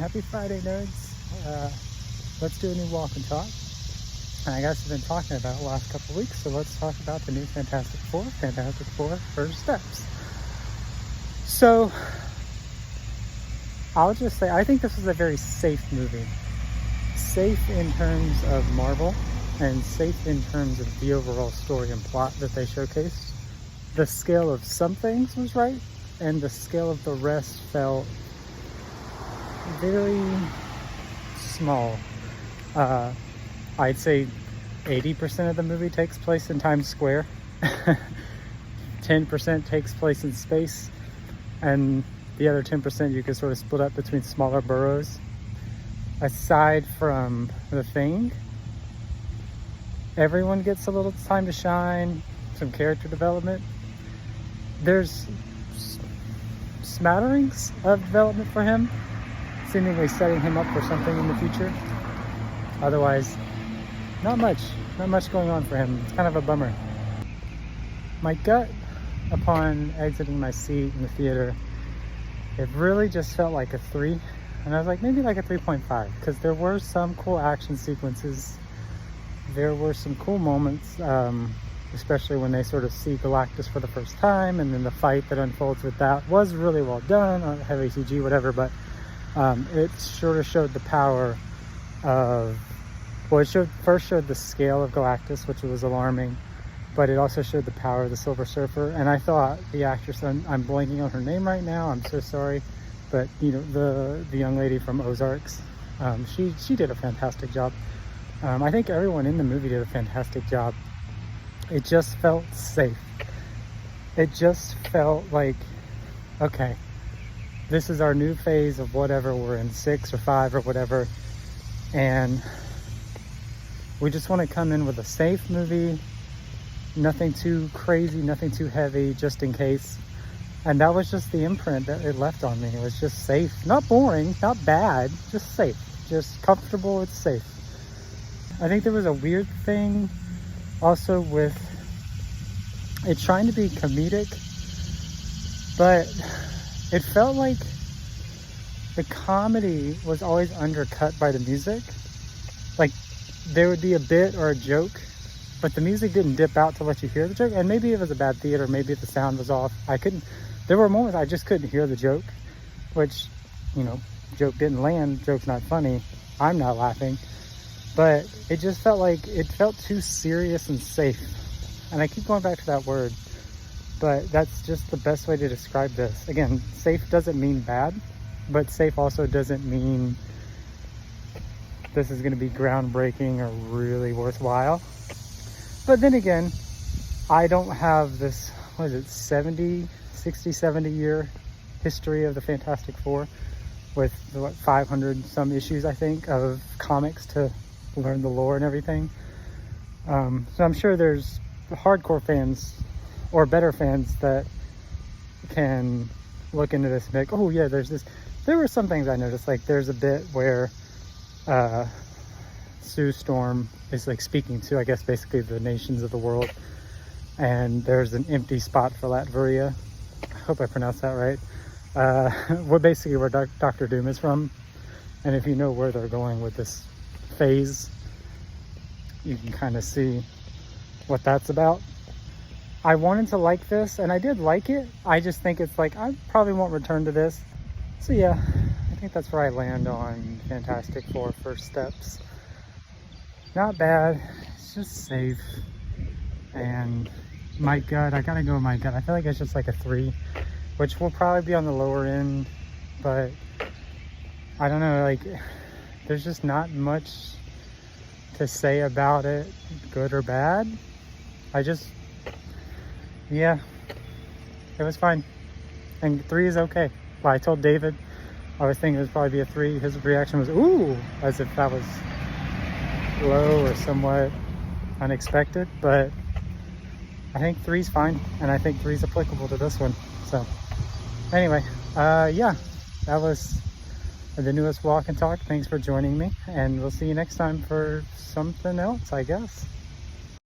Happy Friday, nerds. Let's do a new walk and talk. And I guess I've been talking about the last couple weeks, so let's talk about the new FantasticFour First Steps. So, I'll just say, I think this was a very safe movie. Safe in terms of Marvel, and safe in terms of the overall story and plot that they showcased. The scale of some things was right, and the scale of the rest felt very small. I'd say 80% of the movie takes place in Times Square. 10% takes place in space, and the other 10% you could sort of split up between smaller boroughs. Aside from The Thing, everyone gets a little time to shine, some character development. There's smatterings of development for him, seemingly setting him up for something in the future. Otherwise, not much going on for him. It's kind of a bummer. My gut, upon exiting my seat in the theater, it really just felt like a 3. And I was like, maybe like a 3.5, because there were some cool action sequences. There were some cool moments, especially when they sort of see Galactus for the first time, and then the fight that unfolds with that was really well done, heavy CG, whatever, but it sort of showed the power of, well, it first showed the scale of Galactus, which was alarming, but it also showed the power of the Silver Surfer. And I thought the actress, I'm blanking on her name right now, I'm so sorry, but you know, the young lady from Ozarks, she did a fantastic job. I think everyone in the movie did a fantastic job. It just felt safe. It just felt like, okay, this is our new phase of whatever we're in, 6 or 5 or whatever, and we just want to come in with a safe movie, nothing too crazy, nothing too heavy, just in case. And that was just the imprint that it left on me. It was just safe, not boring, not bad, just safe, just comfortable. It's safe. I think there was a weird thing also with it trying to be comedic, but it felt like the comedy was always undercut by the music. Like there would be a bit or a joke, but the music didn't dip out to let you hear the joke. And maybe it was a bad theater, maybe the sound was off. There were moments I just couldn't hear the joke, which, you know, joke didn't land, joke's not funny, I'm not laughing. But it just felt like, it felt too serious and safe. And I keep going back to that word, but that's just the best way to describe this. Again, safe doesn't mean bad, but safe also doesn't mean this is going to be groundbreaking or really worthwhile. But then again, I don't have this, what is it, 70 year history of the Fantastic Four with, what, 500 some issues, I think, of comics to learn the lore and everything. So I'm sure there's hardcore fans or better fans that can look into this and be like, oh yeah, there's this. There were some things I noticed, like there's a bit where Sue Storm is like speaking to, I guess, basically the nations of the world, and there's an empty spot for Latveria. I hope I pronounced that right. Basically where Doctor Doom is from. And if you know where they're going with this phase, you can kind of see what that's about. I wanted to like this, and I did like it. I just think it's like, I probably won't return to this. So yeah, I think that's where I land on FantasticFour First Steps. Not bad, it's just safe. And my gut, I gotta go with my gut. I feel like it's just like a 3, which will probably be on the lower end, but I don't know, like, there's just not much to say about it, good or bad. Yeah, it was fine. And 3 is okay. Well, I told David I was thinking it would probably be a 3. His reaction was, ooh, as if that was low or somewhat unexpected, but I think 3's fine, and I think 3's applicable to this one. So anyway, yeah, that was the newest walk and talk. Thanks for joining me, and we'll see you next time for something else, I guess.